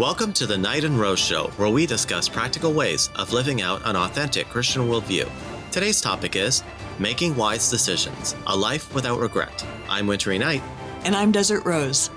Welcome to the Knight and Rose Show, where we discuss practical ways of living out an authentic Christian worldview. Today's topic is Making Wise Decisions, A Life Without Regret. I'm Wintery Knight. And I'm Desert Rose.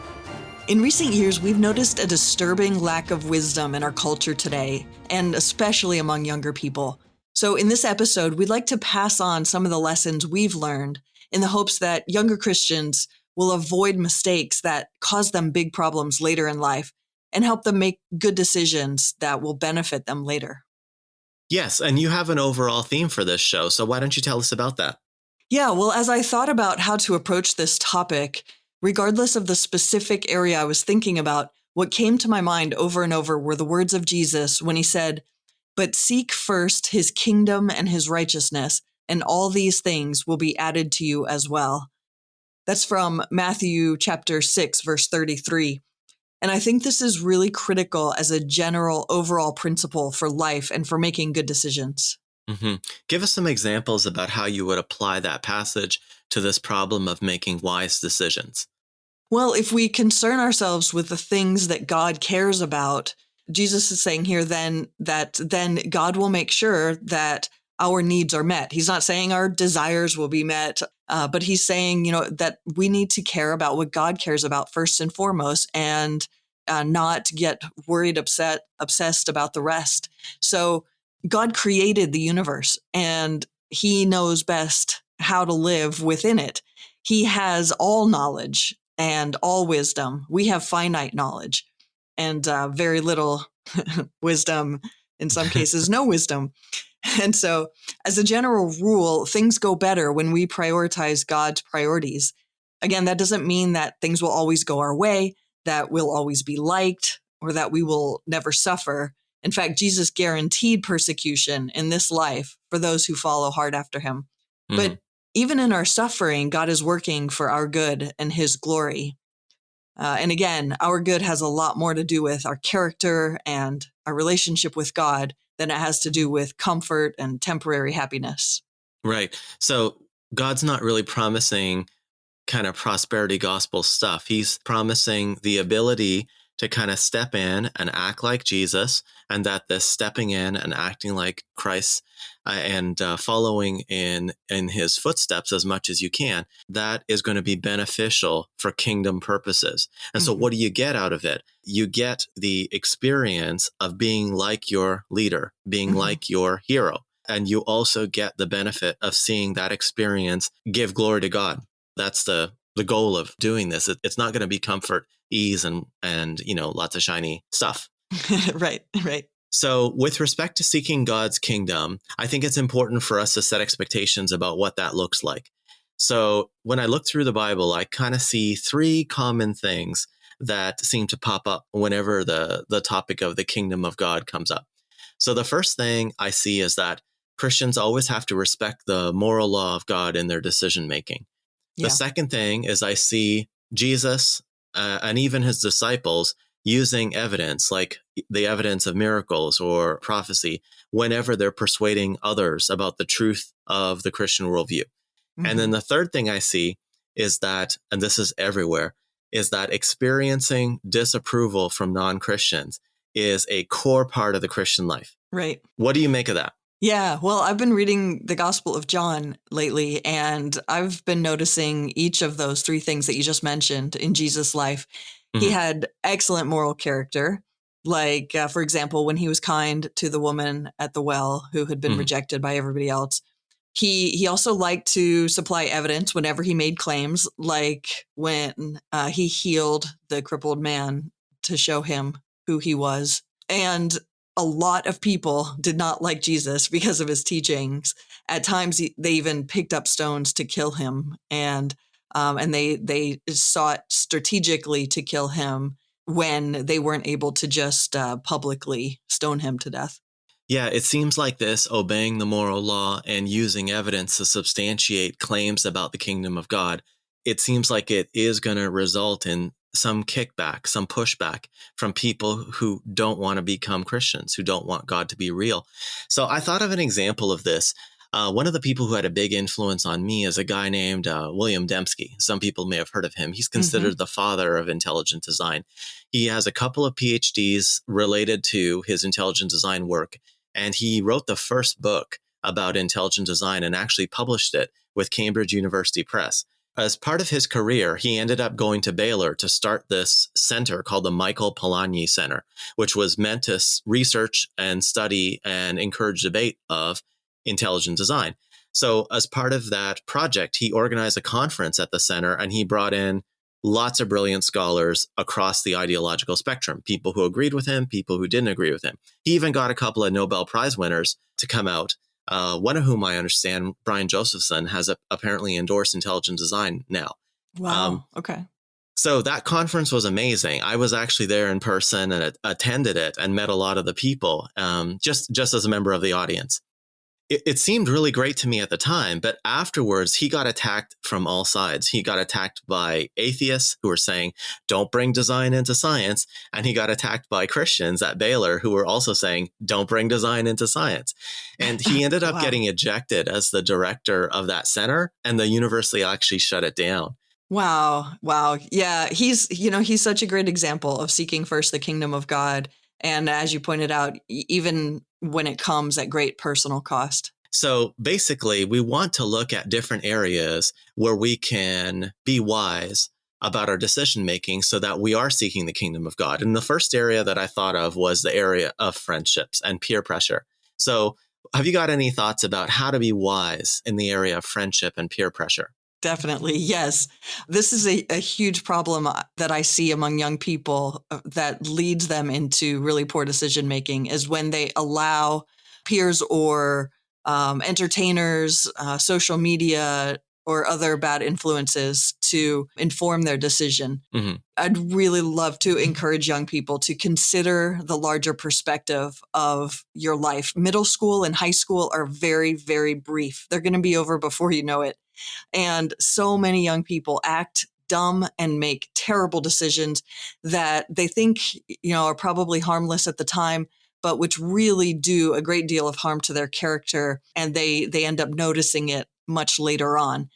In recent years, we've noticed a disturbing lack of wisdom in our culture today, and especially among younger people. So in this episode, we'd like to pass on some of the lessons we've learned in the hopes that younger Christians will avoid mistakes that cause them big problems later in life and help them make good decisions that will benefit them later. Yes, and you have an overall theme for this show, so why don't you tell us about that? Yeah, well, as I thought about how to approach this topic, regardless of the specific area I was thinking about, what came to my mind over and over were the words of Jesus when he said, "But seek first his kingdom and his righteousness, and all these things will be added to you as well." That's from Matthew chapter 6, verse 33. And I think this is really critical as a general overall principle for life and for making good decisions. Give us some examples about how you would apply that passage to this problem of making wise decisions. Well, if we concern ourselves with the things that God cares about, Jesus is saying here then God will make sure that our needs are met. He's not saying our desires will be met, but he's saying, that we need to care about what God cares about first and foremost, and not get worried, obsessed about the rest. So God created the universe, and he knows best how to live within it. He has all knowledge and all wisdom. We have finite knowledge and very little wisdom, in some cases, no wisdom. And so, as a general rule, things go better when we prioritize God's priorities. Again, that doesn't mean that things will always go our way, that we'll always be liked, or that we will never suffer. In fact, Jesus guaranteed persecution in this life for those who follow hard after him. But even in our suffering, God is working for our good and his glory. And again, our good has a lot more to do with our character and our relationship with God than it has to do with comfort and temporary happiness. Right. So God's not really promising kind of prosperity gospel stuff. He's promising the ability to kind of step in and act like Jesus, and that this stepping in and acting like Christ and following in his footsteps as much as you can, that is going to be beneficial for kingdom purposes. And so what do you get out of it? You get the experience of being like your leader, being like your hero. And you also get the benefit of seeing that experience give glory to God. That's the goal of doing this. It's not going to be comfort, ease, and lots of shiny stuff. Right. So with respect to seeking God's kingdom, I think it's important for us to set expectations about what that looks like. So when I look through the Bible, I kind of see three common things that seem to pop up whenever the topic of the kingdom of God comes up. So the first thing I see is that Christians always have to respect the moral law of God in their decision making. The second thing is I see Jesus and even his disciples using evidence, like the evidence of miracles or prophecy, whenever they're persuading others about the truth of the Christian worldview. And then the third thing I see is that, and this is everywhere, is that experiencing disapproval from non-Christians is a core part of the Christian life. Right. What do you make of that? Yeah, well, I've been reading the Gospel of John lately, and I've been noticing each of those three things that you just mentioned in Jesus' life. He had excellent moral character, like, for example, when he was kind to the woman at the well who had been rejected by everybody else. He also liked to supply evidence whenever he made claims, like when he healed the crippled man to show him who he was. And a lot of people did not like Jesus because of his teachings. At times, they even picked up stones to kill him, and they sought strategically to kill him when they weren't able to just publicly stone him to death. Yeah, it seems like this obeying the moral law and using evidence to substantiate claims about the kingdom of God, it seems like it is going to result in some kickback, some pushback from people who don't want to become Christians, who don't want God to be real. So I thought of an example of this. One of the people who had a big influence on me is a guy named William Dembski. Some people may have heard of him. He's Mm-hmm. considered the father of intelligent design. He has a couple of PhDs related to his intelligent design work, and he wrote the first book about intelligent design and actually published it with Cambridge University Press. As part of his career, he ended up going to Baylor to start this center called the Michael Polanyi Center, which was meant to research and study and encourage debate of intelligent design. So as part of that project, he organized a conference at the center, and he brought in lots of brilliant scholars across the ideological spectrum, people who agreed with him, people who didn't agree with him. He even got a couple of Nobel Prize winners to come out. One of whom I understand, Brian Josephson, has apparently endorsed intelligent design now. Wow. Okay. So that conference was amazing. I was actually there in person and attended it and met a lot of the people, just as a member of the audience. It seemed really great to me at the time, but afterwards he got attacked from all sides. He got attacked by atheists who were saying, don't bring design into science. And he got attacked by Christians at Baylor who were also saying, don't bring design into science. And he ended up Wow. getting ejected as the director of that center, and the university actually shut it down. Wow. Wow. Yeah. He's such a great example of seeking first the kingdom of God. And as you pointed out, even when it comes at great personal cost. So basically, we want to look at different areas where we can be wise about our decision making so that we are seeking the kingdom of God. And the first area that I thought of was the area of friendships and peer pressure. So have you got any thoughts about how to be wise in the area of friendship and peer pressure? Definitely. Yes. This is a huge problem that I see among young people that leads them into really poor decision making is when they allow peers or entertainers, social media, or other bad influences to inform their decision. Mm-hmm. I'd really love to encourage young people to consider the larger perspective of your life. Middle school and high school are very, very brief. They're going to be over before you know it. And so many young people act dumb and make terrible decisions that they think, are probably harmless at the time, but which really do a great deal of harm to their character. And they end up noticing it much later on.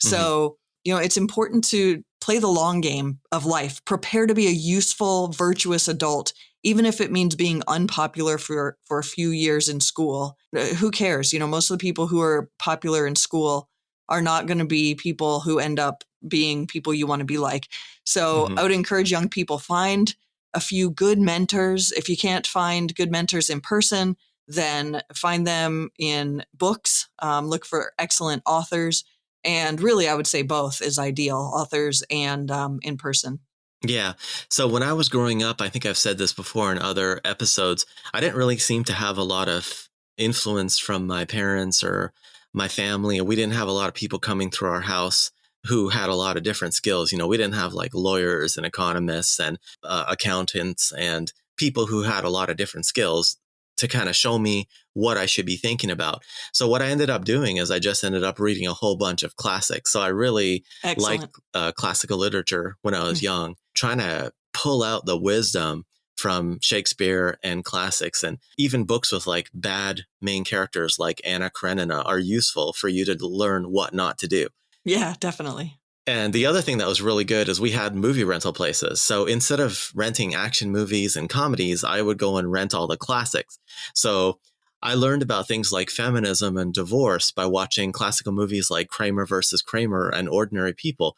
So, it's important to play the long game of life, prepare to be a useful, virtuous adult, even if it means being unpopular for a few years in school. Who cares? Most of the people who are popular in school are not going to be people who end up being people you want to be like. So I would encourage young people, find a few good mentors. If you can't find good mentors in person, then find them in books. Look for excellent authors. And really, I would say both is ideal, authors and in person. Yeah. So when I was growing up, I think I've said this before in other episodes, I didn't really seem to have a lot of influence from my parents or my family. We didn't have a lot of people coming through our house who had a lot of different skills. We didn't have like lawyers and economists and accountants and people who had a lot of different skills to kind of show me what I should be thinking about. So what I ended up doing is I just ended up reading a whole bunch of classics. So I really liked classical literature when I was young, trying to pull out the wisdom from Shakespeare and classics, and even books with like bad main characters like Anna Karenina are useful for you to learn what not to do. Yeah, definitely. And the other thing that was really good is we had movie rental places. So instead of renting action movies and comedies, I would go and rent all the classics. So I learned about things like feminism and divorce by watching classical movies like Kramer versus Kramer and Ordinary People.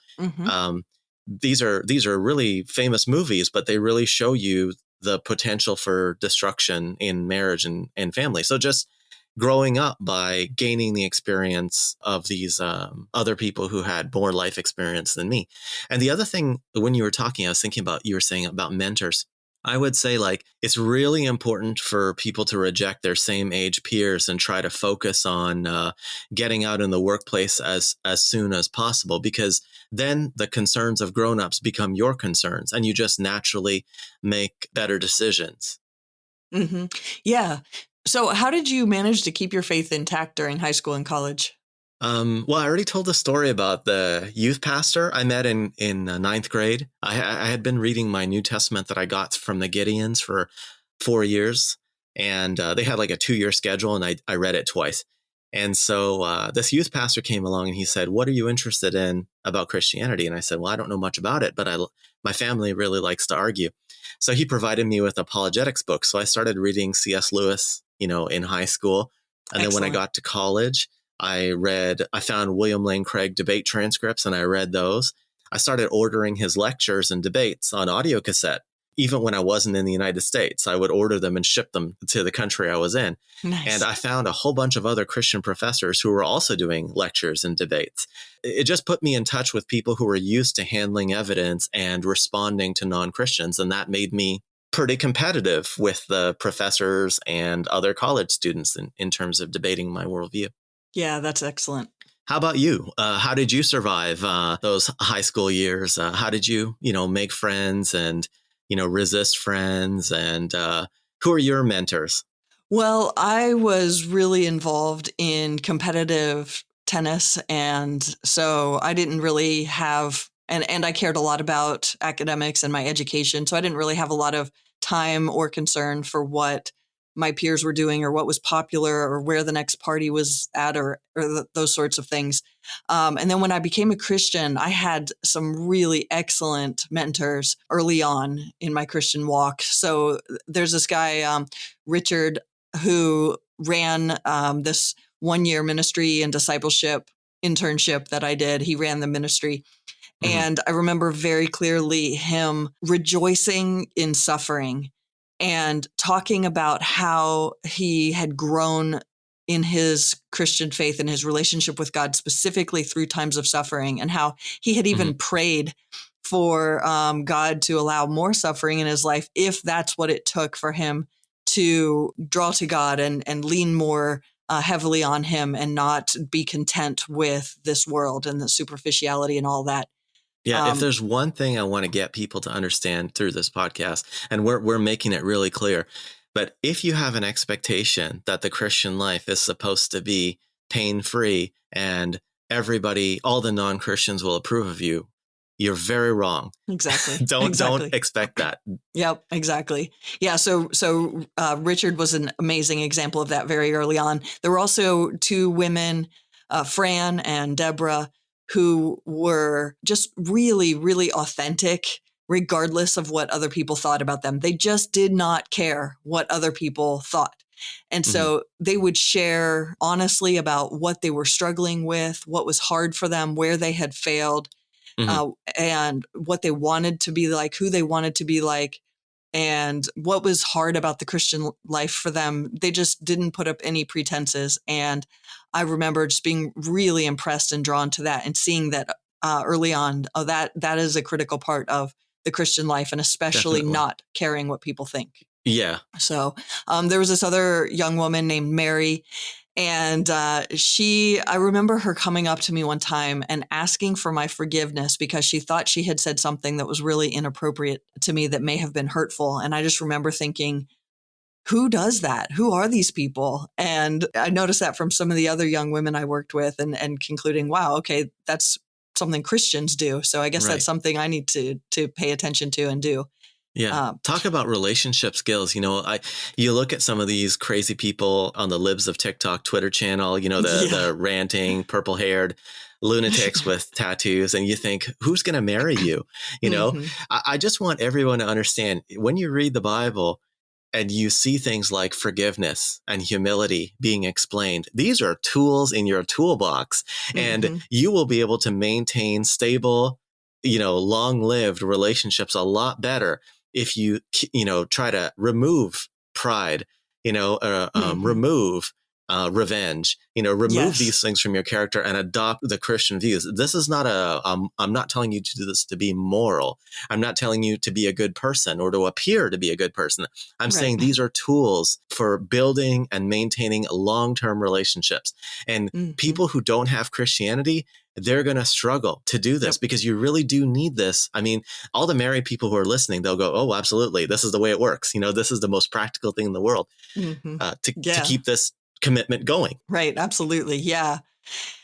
These are really famous movies, but they really show you the potential for destruction in marriage and family. So just growing up by gaining the experience of these other people who had more life experience than me. And the other thing, when you were talking, I was thinking about, you were saying about mentors. I would say like it's really important for people to reject their same age peers and try to focus on getting out in the workplace as soon as possible, because then the concerns of grownups become your concerns and you just naturally make better decisions. Yeah. So how did you manage to keep your faith intact during high school and college? Well, I already told the story about the youth pastor I met in ninth grade. I had been reading my New Testament that I got from the Gideons for 4 years, and they had like a 2-year schedule, and I read it twice. And so this youth pastor came along and he said, "What are you interested in about Christianity?" And I said, "Well, I don't know much about it, but my family really likes to argue." So he provided me with apologetics books. So I started reading C.S. Lewis, in high school. And then when I Excellent. got to college, I found William Lane Craig debate transcripts and I read those. I started ordering his lectures and debates on audio cassette. Even when I wasn't in the United States, I would order them and ship them to the country I was in. Nice. And I found a whole bunch of other Christian professors who were also doing lectures and debates. It just put me in touch with people who were used to handling evidence and responding to non-Christians. And that made me pretty competitive with the professors and other college students in terms of debating my worldview. Yeah, that's excellent. How about you? How did you survive those high school years? How did you, make friends and, resist friends? And who are your mentors? Well, I was really involved in competitive tennis. And so I didn't really have, and I cared a lot about academics and my education. So I didn't really have a lot of time or concern for what my peers were doing or what was popular or where the next party was at or those sorts of things. And then when I became a Christian, I had some really excellent mentors early on in my Christian walk. So there's this guy, Richard, who ran this 1-year ministry and discipleship internship that I did. He ran the ministry. Mm-hmm. And I remember very clearly him rejoicing in suffering and talking about how he had grown in his Christian faith and his relationship with God, specifically through times of suffering, and how he had even prayed for God to allow more suffering in his life if that's what it took for him to draw to God and lean more heavily on him and not be content with this world and the superficiality and all that. Yeah, if there's one thing I want to get people to understand through this podcast, and we're making it really clear, but if you have an expectation that the Christian life is supposed to be pain-free and everybody, all the non-Christians will approve of you, you're very wrong. Exactly. Don't expect that. Yep, exactly. Yeah. So Richard was an amazing example of that very early on. There were also 2 women, Fran and Deborah, who were just really, really authentic, regardless of what other people thought about them. They just did not care what other people thought. And so they would share honestly about what they were struggling with, what was hard for them, where they had failed, and what they wanted to be like, who they wanted to be like, and what was hard about the Christian life for them. They just didn't put up any pretenses. And I remember just being really impressed and drawn to that and seeing that early on, that is a critical part of the Christian life, and especially Definitely. not caring what people think. Yeah. So there was this other young woman named Mary, and I remember her coming up to me one time and asking for my forgiveness because she thought she had said something that was really inappropriate to me that may have been hurtful. And I just remember thinking, who does that? Who are these people? And I noticed that from some of the other young women I worked with and concluding, wow, okay, that's something Christians do. So I guess that's something I need to pay attention to and do. Yeah. Talk about relationship skills. You look at some of these crazy people on the Libs of TikTok Twitter channel, the ranting, purple haired lunatics with tattoos. And you think, who's going to marry you? I just want everyone to understand, when you read the Bible and you see things like forgiveness and humility being explained, these are tools in your toolbox, and you will be able to maintain stable, long-lived relationships a lot better if you try to remove pride, remove revenge, remove these things from your character and adopt the Christian views. This is not I'm not telling you to do this to be moral. I'm not telling you to be a good person or to appear to be a good person. I'm saying these are tools for building and maintaining long-term relationships. And people who don't have Christianity, they're going to struggle to do this because you really do need this. I mean, all the married people who are listening, they'll go, oh, absolutely. This is the way it works. This is the most practical thing in the world to keep this commitment going. Right. Absolutely. Yeah.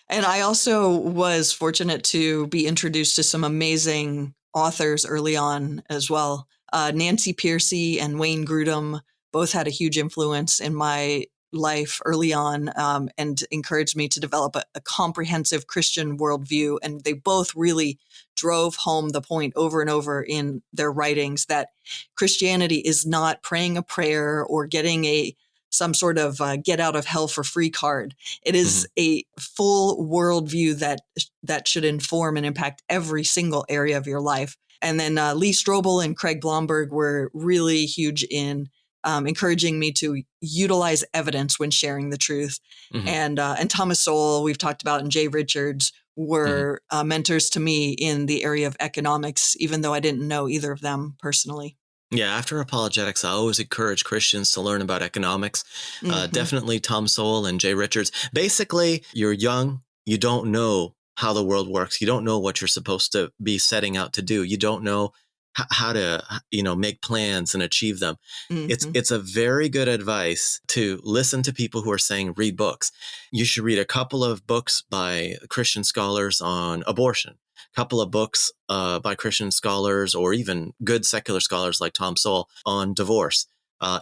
And I also was fortunate to be introduced to some amazing authors early on as well. Nancy Pearcey and Wayne Grudem both had a huge influence in my life early on and encouraged me to develop a comprehensive Christian worldview. And they both really drove home the point over and over in their writings that Christianity is not praying a prayer or getting some sort of get out of hell for free card. It is a full worldview that should inform and impact every single area of your life. And then Lee Strobel and Craig Blomberg were really huge in encouraging me to utilize evidence when sharing the truth. And Thomas Sowell, we've talked about, and Jay Richards were mentors to me in the area of economics, even though I didn't know either of them personally. Yeah, after apologetics, I always encourage Christians to learn about economics. Definitely Tom Sowell and Jay Richards. Basically, you're young. You don't know how the world works. You don't know what you're supposed to be setting out to do. You don't know how to, make plans and achieve them. It's a very good advice to listen to people who are saying read books. You should read a couple of books by Christian scholars on abortion. Couple of books by Christian scholars or even good secular scholars like Tom Sowell on divorce,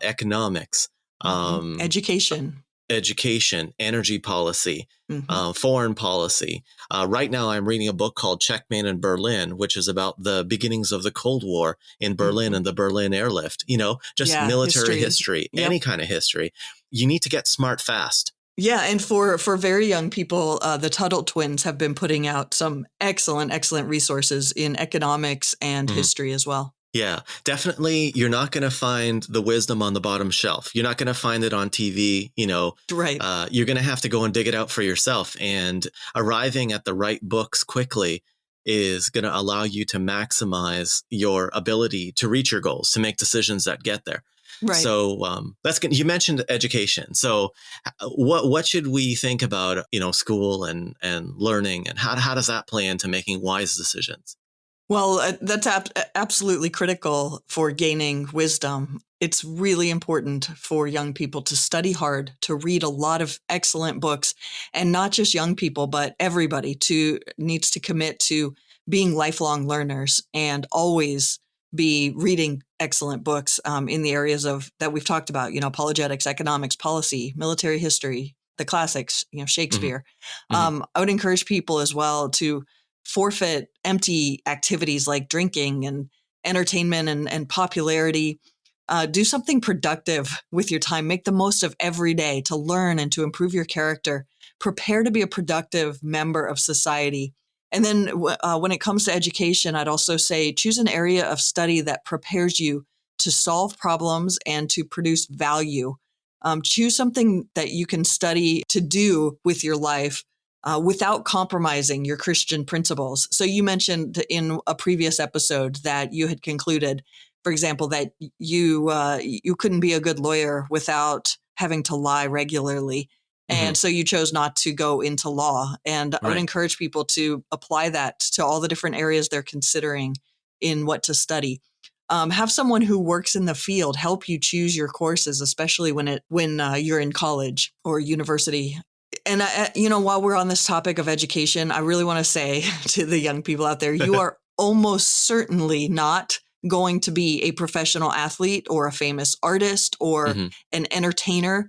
economics, education, energy policy, foreign policy. Right now, I'm reading a book called Checkmate in Berlin, which is about the beginnings of the Cold War in Berlin and the Berlin airlift, just military history, any kind of history. You need to get smart fast. Yeah. And for very young people, the Tuttle twins have been putting out some excellent resources in economics and history as well. Yeah, definitely. You're not going to find the wisdom on the bottom shelf. You're not going to find it on TV, Right. You're going to have to go and dig it out for yourself. And arriving at the right books quickly is going to allow you to maximize your ability to reach your goals, to make decisions that get there. Right. So that's good. You mentioned education. So what should we think about, school and learning, and how does that play into making wise decisions? Well, that's absolutely critical for gaining wisdom. It's really important for young people to study hard, to read a lot of excellent books, and not just young people, but everybody needs to commit to being lifelong learners and always be reading excellent books in the areas that we've talked about, apologetics, economics, policy, military history, the classics, Shakespeare. I would encourage people as well to forfeit empty activities like drinking and entertainment and popularity. Do something productive with your time. Make the most of every day to learn and to improve your character. Prepare to be a productive member of society. And then when it comes to education, I'd also say choose an area of study that prepares you to solve problems and to produce value. Choose something that you can study to do with your life without compromising your Christian principles. So you mentioned in a previous episode that you had concluded, for example, that you couldn't be a good lawyer without having to lie regularly. And so you chose not to go into law. And I would encourage people to apply that to all the different areas they're considering in what to study. Have someone who works in the field help you choose your courses, especially when you're in college or university. And, while we're on this topic of education, I really want to say to the young people out there, you are almost certainly not going to be a professional athlete or a famous artist or an entertainer.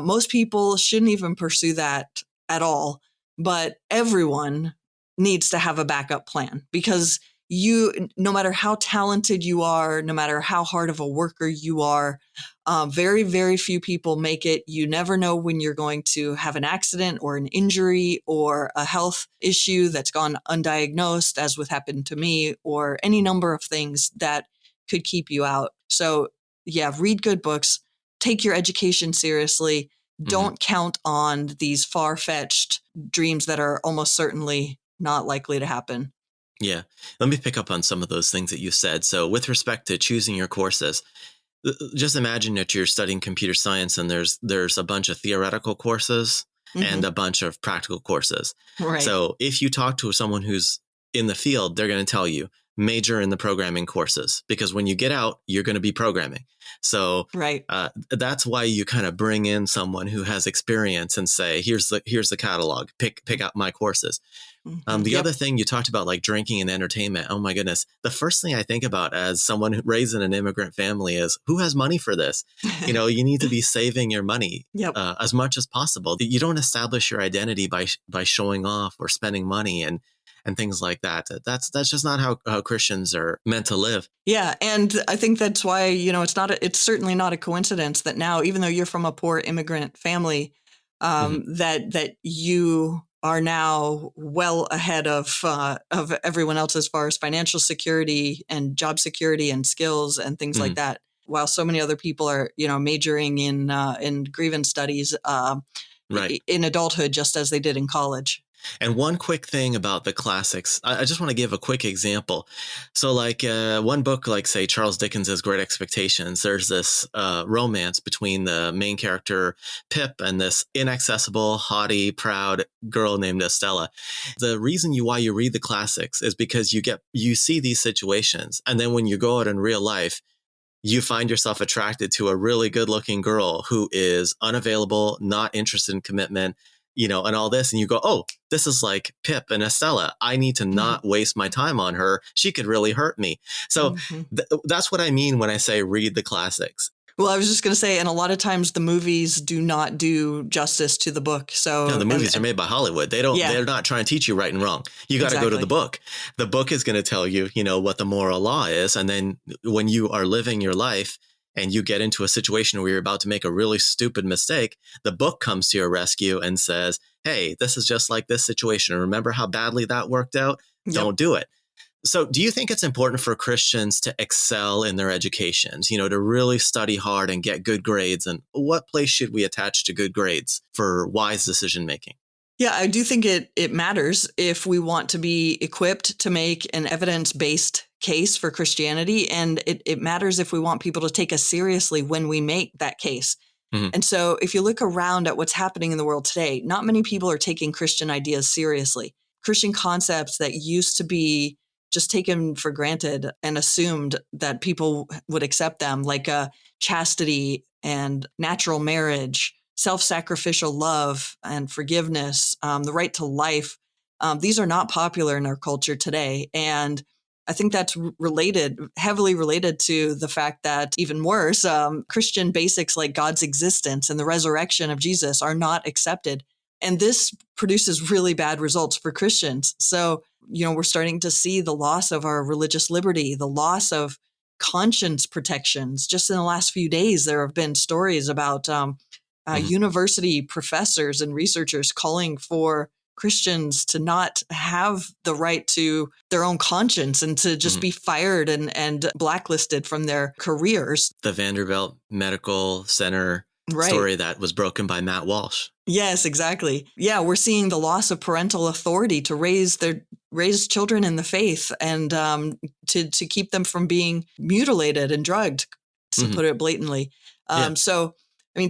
Most people shouldn't even pursue that at all, but everyone needs to have a backup plan because no matter how talented you are, no matter how hard of a worker you are, very, very few people make it. You never know when you're going to have an accident or an injury or a health issue that's gone undiagnosed, as what happened to me, or any number of things that could keep you out. So yeah, read good books. Take your education seriously. Don't count on these far-fetched dreams that are almost certainly not likely to happen. Yeah. Let me pick up on some of those things that you said. So with respect to choosing your courses, just imagine that you're studying computer science and there's a bunch of theoretical courses and a bunch of practical courses. Right. So if you talk to someone who's in the field, they're going to tell you major in the programming courses, because when you get out, you're going to be programming. So Right. that's why you kind of bring in someone who has experience and say, here's the catalog, pick out my courses. The Yep. other thing you talked about, like drinking and entertainment. Oh my goodness. The first thing I think about as someone raised in an immigrant family is, who has money for this? You need to be saving your money Yep. as much as possible. You don't establish your identity by showing off or spending money and things like that. That's just not how Christians are meant to live. Yeah, and I think that's why, it's certainly not a coincidence that now, even though you're from a poor immigrant family, that you are now well ahead of everyone else as far as financial security and job security and skills and things like that. While so many other people are, majoring in grievance studies Right. in adulthood, just as they did in college. And one quick thing about the classics, I just want to give a quick example. So like one book, like say Charles Dickens's Great Expectations, there's this romance between the main character Pip and this inaccessible, haughty, proud girl named Estella. The reason why you read the classics is because you see these situations. And then when you go out in real life, you find yourself attracted to a really good looking girl who is unavailable, not interested in commitment, and all this. And you go, oh, this is like Pip and Estella. I need to not waste my time on her. She could really hurt me. So that's what I mean when I say read the classics. Well, I was just going to say, and a lot of times the movies do not do justice to the book. So the movies are made by Hollywood. They're not trying to teach you right and wrong. You got to go to the book. The book is going to tell you, what the moral law is. And then when you are living your life and you get into a situation where you're about to make a really stupid mistake, the book comes to your rescue and says, hey, this is just like this situation. Remember how badly that worked out? Yep. Don't do it. So do you think it's important for Christians to excel in their educations, to really study hard and get good grades? And what place should we attach to good grades for wise decision making? Yeah, I do think it matters if we want to be equipped to make an evidence-based case for Christianity. And it matters if we want people to take us seriously when we make that case. And so if you look around at what's happening in the world today, not many people are taking Christian ideas seriously. Christian concepts that used to be just taken for granted and assumed that people would accept them, like chastity and natural marriage, self-sacrificial love and forgiveness, the right to life. These are not popular in our culture today. And I think that's heavily related to the fact that, even worse, Christian basics like God's existence and the resurrection of Jesus are not accepted. And this produces really bad results for Christians. So, we're starting to see the loss of our religious liberty, the loss of conscience protections. Just in the last few days, there have been stories about university professors and researchers calling for Christians to not have the right to their own conscience and to just be fired and blacklisted from their careers. The Vanderbilt Medical Center story that was broken by Matt Walsh. Yes, exactly. Yeah, we're seeing the loss of parental authority to raise children in the faith and to keep them from being mutilated and drugged, to put it blatantly. So,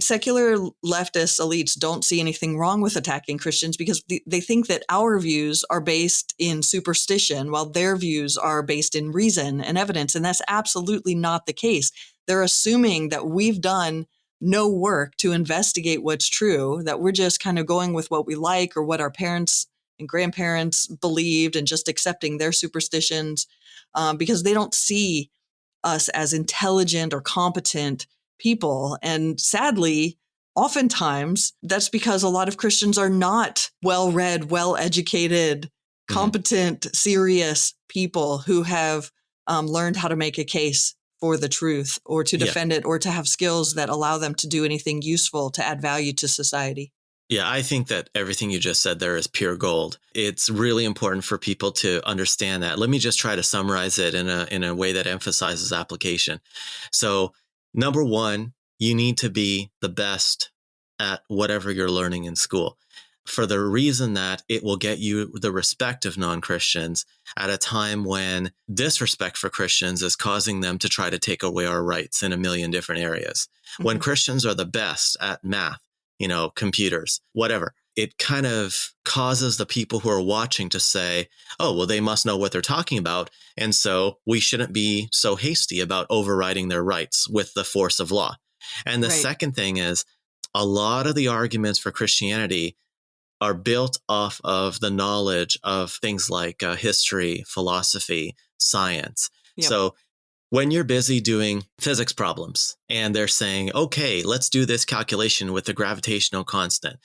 secular leftist elites don't see anything wrong with attacking Christians because they think that our views are based in superstition while their views are based in reason and evidence. And that's absolutely not the case. They're assuming that we've done no work to investigate what's true, that we're just kind of going with what we like or what our parents and grandparents believed and just accepting their superstitions because they don't see us as intelligent or competent people. And sadly, oftentimes that's because a lot of Christians are not well-read, well-educated, competent, serious people who have learned how to make a case for the truth or to defend it or to have skills that allow them to do anything useful to add value to society. Yeah, I think that everything you just said there is pure gold. It's really important for people to understand that. Let me just try to summarize it in a way that emphasizes application. So, number one, you need to be the best at whatever you're learning in school, for the reason that it will get you the respect of non-Christians at a time when disrespect for Christians is causing them to try to take away our rights in a million different areas. When Christians are the best at math, computers, whatever, it kind of causes the people who are watching to say, oh, well, they must know what they're talking about. And so we shouldn't be so hasty about overriding their rights with the force of law. And the second thing is, a lot of the arguments for Christianity are built off of the knowledge of things like history, philosophy, science. Yep. So when you're busy doing physics problems and they're saying, okay, let's do this calculation with the gravitational constant,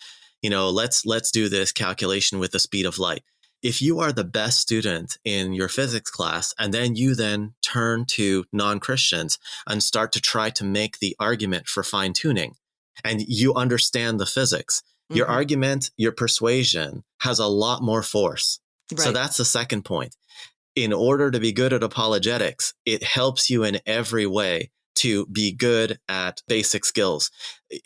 let's do this calculation with the speed of light. If you are the best student in your physics class, and then you turn to non-Christians and start to try to make the argument for fine tuning, and you understand the physics, your argument, your persuasion has a lot more force. Right. So that's the second point. In order to be good at apologetics, it helps you in every way to be good at basic skills.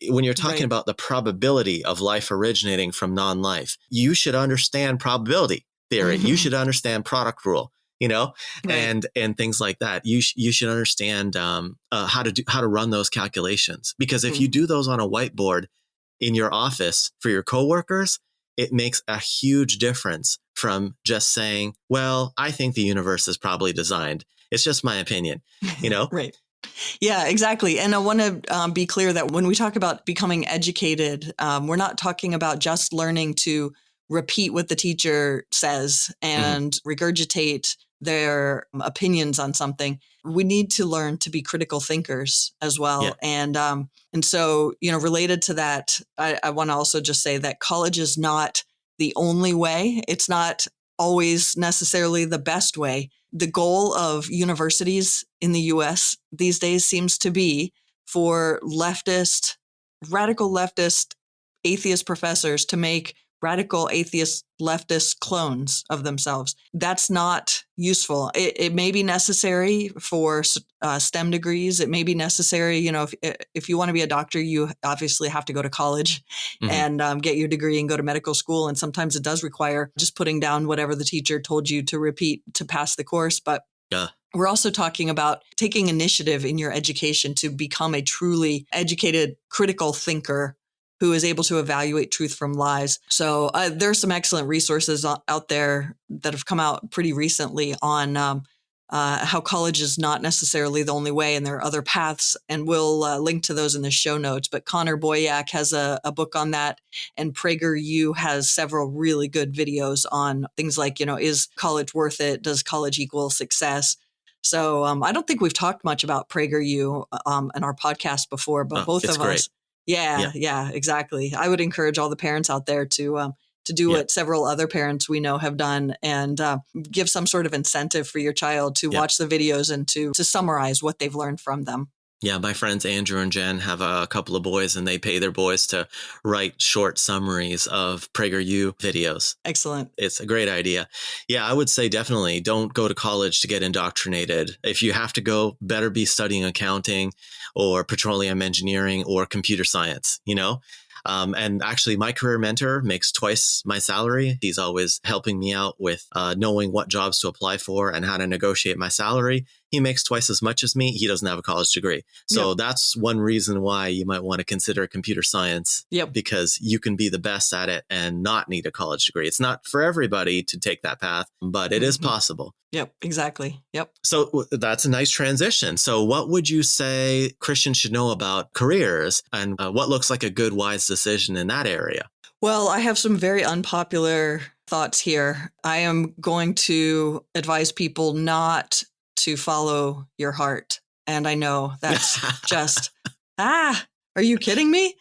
When you're talking about the probability of life originating from non-life, you should understand probability theory. You should understand product rule, and things like that. You should understand how to run those calculations, because if you do those on a whiteboard in your office for your coworkers, it makes a huge difference from just saying, well, I think the universe is probably designed. It's just my opinion, Right. Yeah, exactly. And I want to be clear that when we talk about becoming educated, we're not talking about just learning to repeat what the teacher says and regurgitate their opinions on something. We need to learn to be critical thinkers as well. Yeah. And so, related to that, I want to also just say that college is not the only way. It's not always necessarily the best way. The goal of universities in the US these days seems to be for radical leftist, atheist professors to make radical atheist leftist clones of themselves. That's not useful. It may be necessary for STEM degrees. It may be necessary, if you want to be a doctor, you obviously have to go to college and get your degree and go to medical school. And sometimes it does require just putting down whatever the teacher told you to repeat to pass the course. But we're also talking about taking initiative in your education to become a truly educated, critical thinker who is able to evaluate truth from lies. So there are some excellent resources out there that have come out pretty recently on how college is not necessarily the only way, and there are other paths, and we'll link to those in the show notes. But Connor Boyack has a book on that, and PragerU has several really good videos on things like, is college worth it? Does college equal success? So I don't think we've talked much about PragerU in our podcast before, but both of us. Yeah, exactly. I would encourage all the parents out there to do what several other parents we know have done, and give some sort of incentive for your child to watch the videos and to summarize what they've learned from them. Yeah, my friends Andrew and Jen have a couple of boys, and they pay their boys to write short summaries of PragerU videos. Excellent. It's a great idea. Yeah, I would say definitely don't go to college to get indoctrinated. If you have to go, better be studying accounting or petroleum engineering or computer science, And actually, my career mentor makes twice my salary. He's always helping me out with knowing what jobs to apply for and how to negotiate my salary. He makes twice as much as me. He doesn't have a college degree. So that's one reason why you might want to consider computer science, because you can be the best at it and not need a college degree. It's not for everybody to take that path, but it is possible. Yep, exactly. Yep. So that's a nice transition. So what would you say Christians should know about careers, and what looks like a good, wise decision in that area? Well, I have some very unpopular thoughts here. I am going to advise people not to follow your heart. And I know that's just, are you kidding me?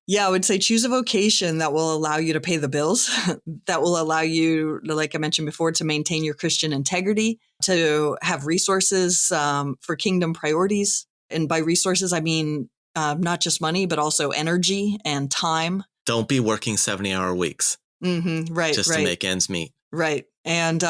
Yeah, I would say choose a vocation that will allow you to pay the bills, that will allow you, like I mentioned before, to maintain your Christian integrity, to have resources for kingdom priorities. And by resources, I mean not just money, but also energy and time. Don't be working 70-hour weeks. Right. Just to make ends meet. Right. And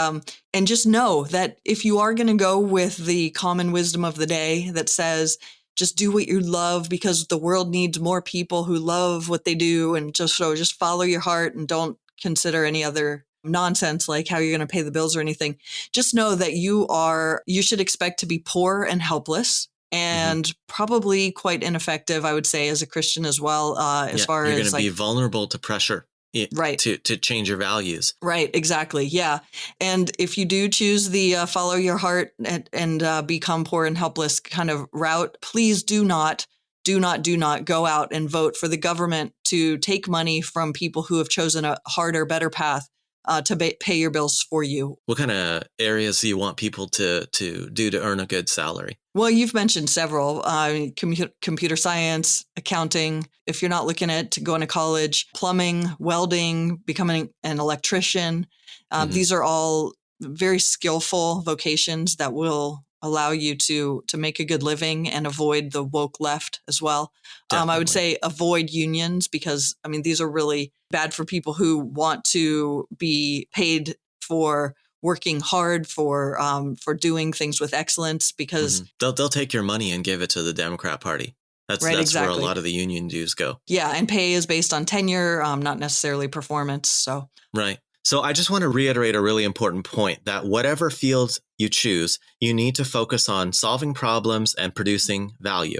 just know that if you are going to go with the common wisdom of the day that says, just do what you love because the world needs more people who love what they do, and just follow your heart and don't consider any other nonsense like how you're going to pay the bills or anything. Just know that you should expect to be poor and helpless, and probably quite ineffective, I would say, as a Christian as well. As far you're as going to be vulnerable to pressure. Right. to change your values. Right, exactly. Yeah. And if you do choose the follow your heart and become poor and helpless kind of route, please do not go out and vote for the government to take money from people who have chosen a harder, better path to pay your bills for you. What kind of areas do you want people to do to earn a good salary? Well, you've mentioned several, computer science, accounting. If you're not looking at going to college, plumbing, welding, becoming an electrician. These are all very skillful vocations that will allow you to make a good living and avoid the woke left as well. I would say avoid unions because, I mean, these are really bad for people who want to be paid for working hard, for doing things with excellence, because they'll take your money and give it to the Democrat Party. That's exactly where a lot of the union dues go. Yeah, and pay is based on tenure, not necessarily performance. So right. So I just want to reiterate a really important point that whatever field you choose, you need to focus on solving problems and producing value.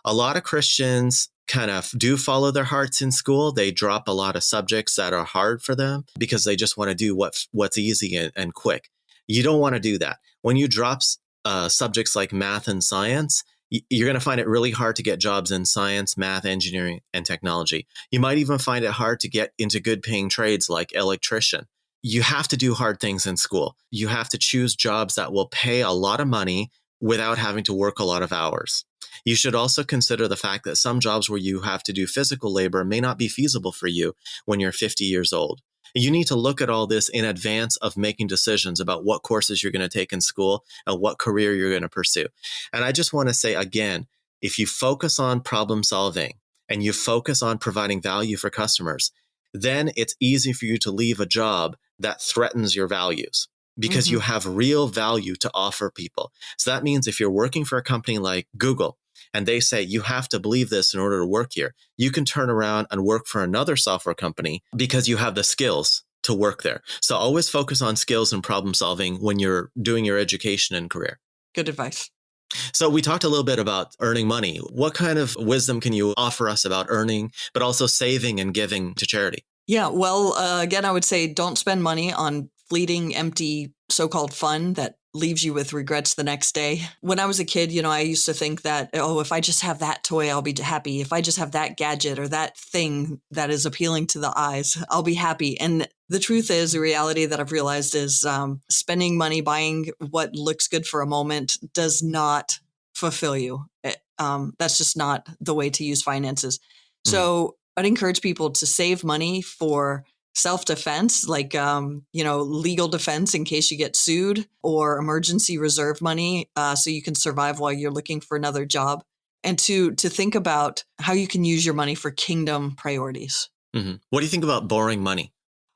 A lot of Christians kind of do follow their hearts in school. They drop a lot of subjects that are hard for them because they just want to do what's easy and quick. You don't want to do that. When you drop subjects like math and science, you're going to find it really hard to get jobs in science, math, engineering, and technology. You might even find it hard to get into good paying trades like electrician. You have to do hard things in school. You have to choose jobs that will pay a lot of money without having to work a lot of hours. You should also consider the fact that some jobs where you have to do physical labor may not be feasible for you when you're 50 years old. You need to look at all this in advance of making decisions about what courses you're going to take in school and what career you're going to pursue. And I just want to say again, if you focus on problem solving and you focus on providing value for customers, then it's easy for you to leave a job that threatens your values because you have real value to offer people. So that means if you're working for a company like Google, and they say you have to believe this in order to work here, you can turn around and work for another software company because you have the skills to work there. So always focus on skills and problem solving when you're doing your education and career. Good advice. So we talked a little bit about earning money. What kind of wisdom can you offer us about earning, but also saving and giving to charity? Yeah, well, again, I would say don't spend money on fleeting, empty, so-called fun that leaves you with regrets the next day. When I was a kid, I used to think that, if I just have that toy, I'll be happy. If I just have that gadget or that thing that is appealing to the eyes, I'll be happy. And the truth is, the reality that I've realized is spending money buying what looks good for a moment does not fulfill you. That's just not the way to use finances. So I'd encourage people to save money for self-defense, like, legal defense in case you get sued, or emergency reserve money so you can survive while you're looking for another job, and to think about how you can use your money for kingdom priorities. What do you think about borrowing money?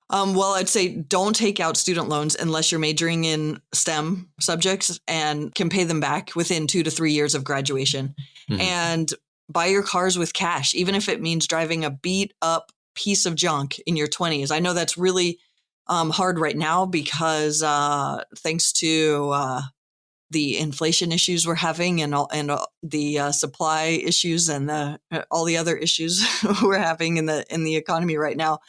Well, I'd say don't take out student loans unless you're majoring in STEM subjects and can pay them back within 2 to 3 years of graduation. And buy your cars with cash, even if it means driving a beat up piece of junk in your 20s. I know that's really hard right now because thanks to the inflation issues we're having and the supply issues and all the other issues we're having in the economy right now,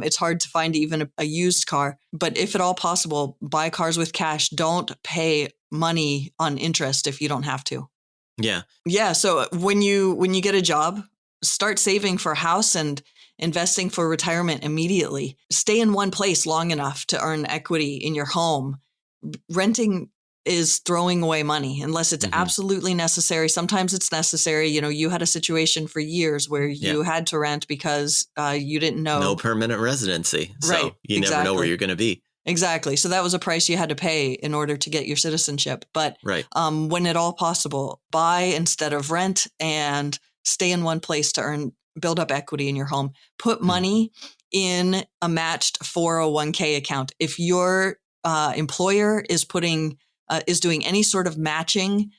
it's hard to find even a used car. But if at all possible, buy cars with cash. Don't pay money on interest if you don't have to. Yeah. So when you get a job, start saving for a house and investing for retirement immediately. Stay in one place long enough to earn equity in your home. Renting is throwing away money unless it's absolutely necessary. Sometimes it's necessary. You had a situation for years where you had to rent because you didn't know. No permanent residency. So right, you never know where you're going to be. Exactly. So that was a price you had to pay in order to get your citizenship. But when at all possible, buy instead of rent and stay in one place to build up equity in your home. Put money in a matched 401k account. If your employer is doing any sort of matching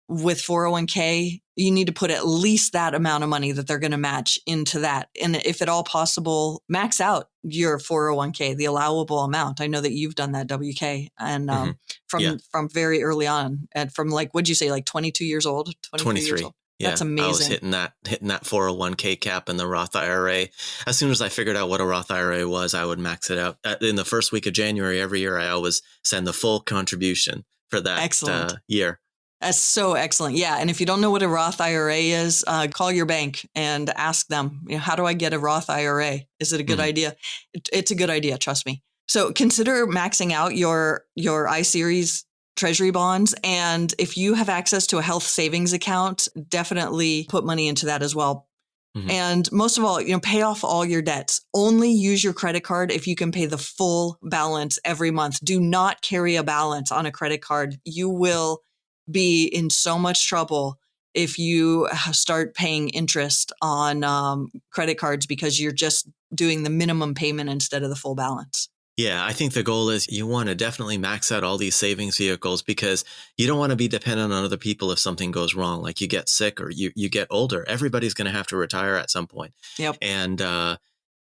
with 401k, you need to put at least that amount of money that they're going to match into that. And if at all possible, max out your 401k, the allowable amount. I know that you've done that, WK, and from very early on, and from what'd you say, 22 years old? 23. Yeah, That's I was amazing. hitting that 401k cap in the Roth IRA. As soon as I figured out what a Roth IRA was, I would max it out. In the first week of January every year, I always send the full contribution for that Excellent. year. That's so excellent. Yeah. And if you don't know what a Roth IRA is, call your bank and ask them, how do I get a Roth IRA? Is it a good idea? It's a good idea. Trust me. So consider maxing out your I-Series treasury bonds. And if you have access to a health savings account, definitely put money into that as well. Mm-hmm. And most of all, pay off all your debts. Only use your credit card if you can pay the full balance every month. Do not carry a balance on a credit card. You will be in so much trouble if you start paying interest on credit cards because you're just doing the minimum payment instead of the full balance. Yeah, I think the goal is you want to definitely max out all these savings vehicles because you don't want to be dependent on other people if something goes wrong, like you get sick or you get older. Everybody's going to have to retire at some point. Yep. And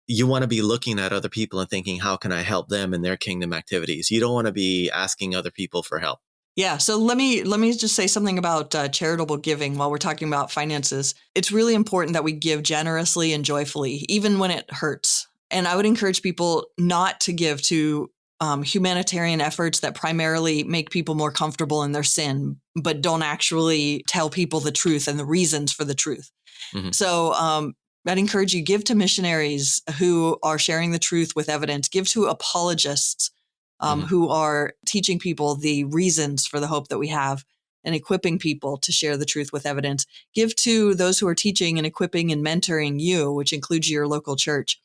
you want to be looking at other people and thinking, how can I help them in their kingdom activities? You don't want to be asking other people for help. Yeah. So let me just say something about charitable giving while we're talking about finances. It's really important that we give generously and joyfully, even when it hurts. And I would encourage people not to give to humanitarian efforts that primarily make people more comfortable in their sin, but don't actually tell people the truth and the reasons for the truth. Mm-hmm. So I'd encourage you, give to missionaries who are sharing the truth with evidence, give to apologists who are teaching people the reasons for the hope that we have and equipping people to share the truth with evidence. Give to those who are teaching and equipping and mentoring you, which includes your local church.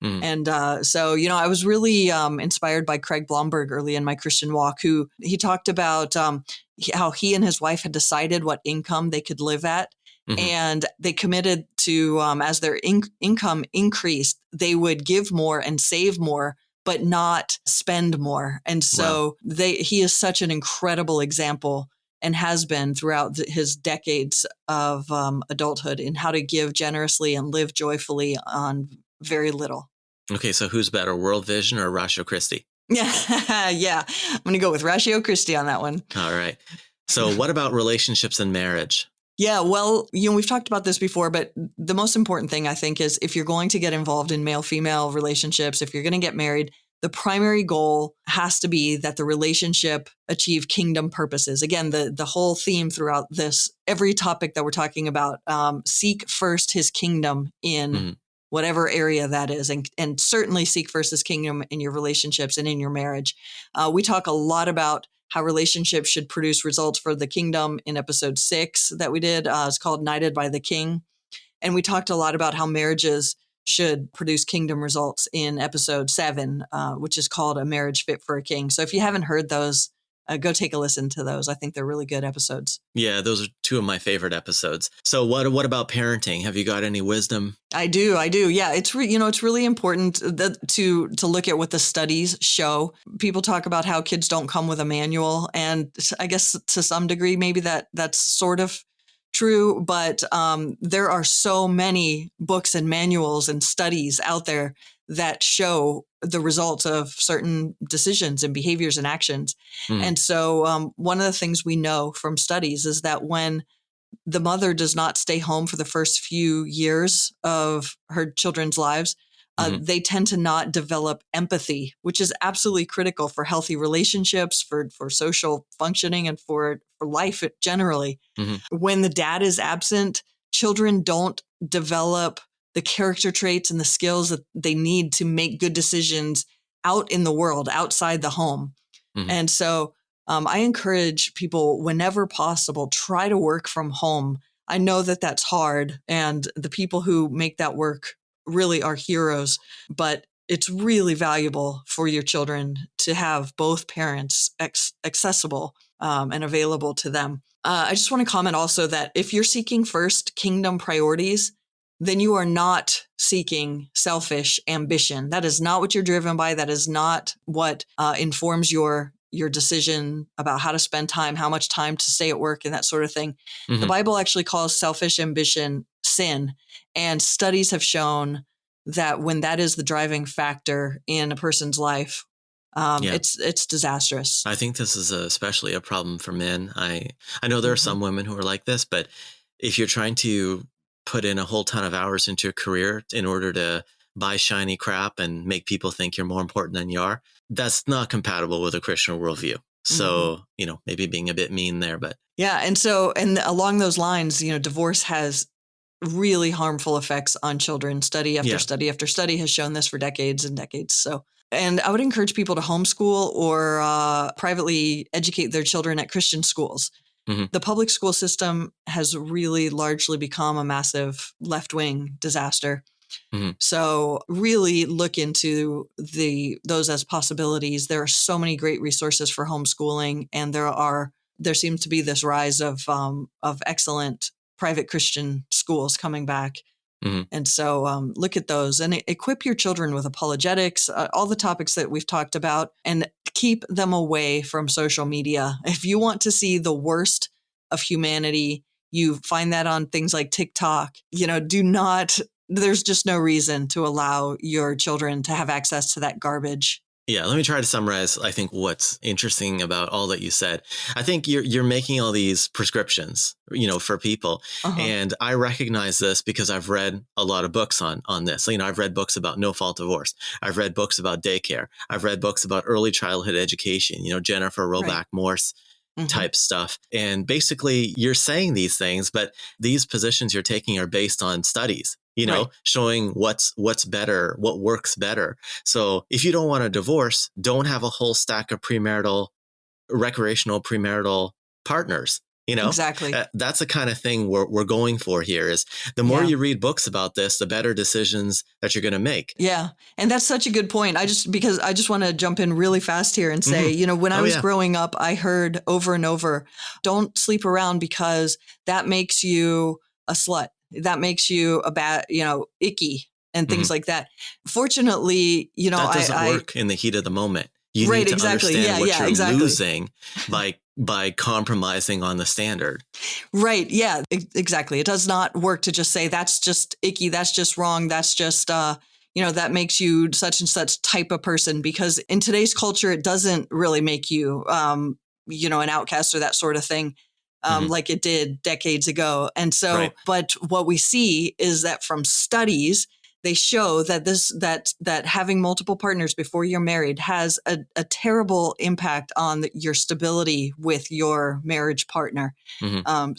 And so, I was really inspired by Craig Blomberg early in my Christian walk, who he talked about how he and his wife had decided what income they could live at. And they committed to, as their income increased, they would give more and save more, but not spend more. And so he is such an incredible example and has been throughout his decades of adulthood in how to give generously and live joyfully on very little. Okay, so who's better, World Vision or Ratio Christi? Yeah, I'm going to go with Ratio Christi on that one. All right. So what about relationships and marriage? Yeah, well, we've talked about this before, but the most important thing, I think, is if you're going to get involved in male-female relationships, if you're going to get married, the primary goal has to be that the relationship achieve kingdom purposes. Again, the whole theme throughout this, every topic that we're talking about, seek first his kingdom in whatever area that is, and certainly seek first his kingdom in your relationships and in your marriage. We talk a lot about how relationships should produce results for the kingdom in episode 6 that we did. It's called Knighted by the King. And we talked a lot about how marriages should produce kingdom results in episode 7, which is called A Marriage Fit for a King. So if you haven't heard those, go take a listen to those. I think they're really good episodes. Yeah, those are 2 of my favorite episodes. So what about parenting? Have you got any wisdom? I do. Yeah, it's really important to look at what the studies show. People talk about how kids don't come with a manual, and I guess to some degree maybe that's sort of true, but there are so many books and manuals and studies out there that show the results of certain decisions and behaviors and actions. And so one of the things we know from studies is that when the mother does not stay home for the first few years of her children's lives, they tend to not develop empathy, which is absolutely critical for healthy relationships, for social functioning, and for life generally. When the dad is absent, children don't develop the character traits and the skills that they need to make good decisions out in the world, outside the home. And so I encourage people, whenever possible, try to work from home. I know that that's hard, and the people who make that work really are heroes, but it's really valuable for your children to have both parents accessible and available to them. I just want to comment also that if you're seeking first kingdom priorities, then you are not seeking selfish ambition. That is not what you're driven by. That is not what informs your decision about how to spend time, how much time to stay at work, and that sort of thing. The Bible actually calls selfish ambition sin. And studies have shown that when that is the driving factor in a person's life, it's disastrous. I think this is especially a problem for men. I know there are some women who are like this, but if you're trying to put in a whole ton of hours into a career in order to buy shiny crap and make people think you're more important than you are, that's not compatible with a Christian worldview. So, maybe being a bit mean there, but. Yeah. And along those lines, divorce has really harmful effects on children. Study after study after study has shown this for decades and decades. So, and I would encourage people to homeschool or privately educate their children at Christian schools. Mm-hmm. The public school system has really largely become a massive left-wing disaster. Mm-hmm. So really look into those as possibilities. There are so many great resources for homeschooling, and there seems to be this rise of excellent private Christian schools coming back. Mm-hmm. And so look at those and equip your children with apologetics, all the topics that we've talked about, and keep them away from social media. If you want to see the worst of humanity, you find that on things like TikTok. There's just no reason to allow your children to have access to that garbage. Yeah, let me try to summarize, I think, what's interesting about all that you said. I think you're making all these prescriptions, for people. Uh-huh. And I recognize this because I've read a lot of books on this. I've read books about no-fault divorce. I've read books about daycare. I've read books about early childhood education, Jennifer Roback Morse type stuff. And basically, you're saying these things, but these positions you're taking are based on studies. Showing what's better, what works better. So if you don't want a divorce, don't have a whole stack of recreational premarital partners. Exactly. That's the kind of thing we're going for here is the more you read books about this, the better decisions that you're going to make. Yeah. And that's such a good point. I just want to jump in really fast here and say, when I was growing up, I heard over and over, don't sleep around because that makes you a slut. That makes you a bad, icky and things like that. Fortunately, that doesn't work in the heat of the moment. You need to understand what you're losing by compromising on the standard. Right. Yeah, exactly. It does not work to just say that's just icky. That's just wrong. That's just, that makes you such and such type of person, because in today's culture, it doesn't really make you, an outcast or that sort of thing. Like it did decades ago. And so, but what we see is that from studies, they show that that having multiple partners before you're married has a terrible impact on your stability with your marriage partner. Mm-hmm.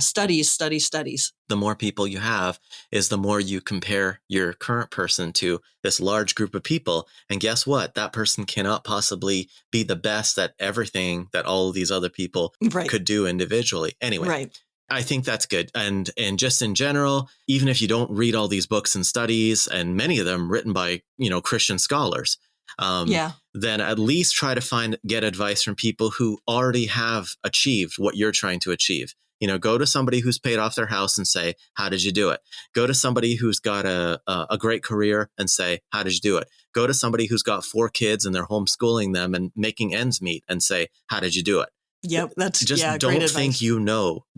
Studies. The more people you have is the more you compare your current person to this large group of people. And guess what? That person cannot possibly be the best at everything that all of these other people could do individually. Anyway, I think that's good. And just in general, even if you don't read all these books and studies, and many of them written by, Christian scholars, then at least try to get advice from people who already have achieved what you're trying to achieve. Go to somebody who's paid off their house and say, how did you do it? Go to somebody who's got a great career and say, how did you do it? Go to somebody who's got 4 kids and they're homeschooling them and making ends meet and say, how did you do it? Yep, that's just don't think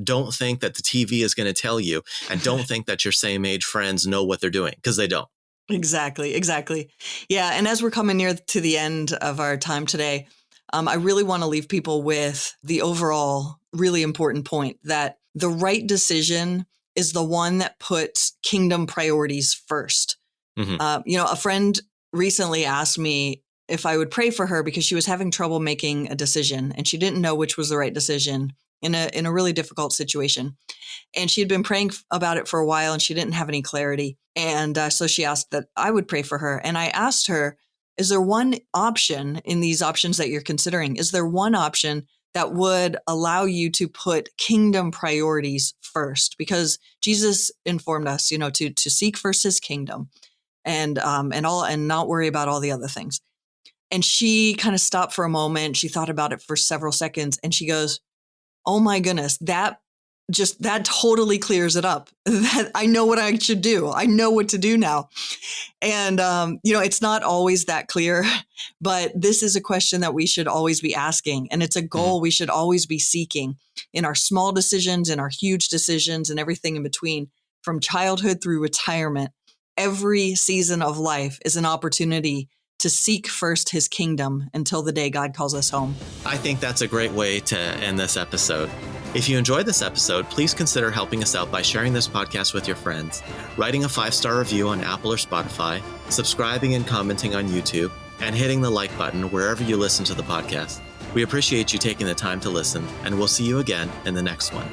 Don't think that the TV is going to tell you, and don't think that your same age friends know what they're doing, because they don't. Exactly. Yeah, and as we're coming near to the end of our time today, I really want to leave people with the overall really important point that the right decision is the one that puts kingdom priorities first. Mm-hmm. A friend recently asked me if I would pray for her because she was having trouble making a decision and she didn't know which was the right decision in a really difficult situation. And she had been praying about it for a while and she didn't have any clarity. And so she asked that I would pray for her. And I asked her, is there one option in these options that you're considering? Is there one option that would allow you to put kingdom priorities first? Because Jesus informed us, to seek first his kingdom and not worry about all the other things. And she kind of stopped for a moment. She thought about it for several seconds and she goes, oh my goodness, that totally clears it up. That I know what I should do. I know what to do now. And, it's not always that clear, but this is a question that we should always be asking. And it's a goal we should always be seeking in our small decisions, in our huge decisions, and everything in between, from childhood through retirement. Every season of life is an opportunity to seek first his kingdom until the day God calls us home. I think that's a great way to end this episode. If you enjoyed this episode, please consider helping us out by sharing this podcast with your friends, writing a 5-star review on Apple or Spotify, subscribing and commenting on YouTube, and hitting the like button wherever you listen to the podcast. We appreciate you taking the time to listen, and we'll see you again in the next one.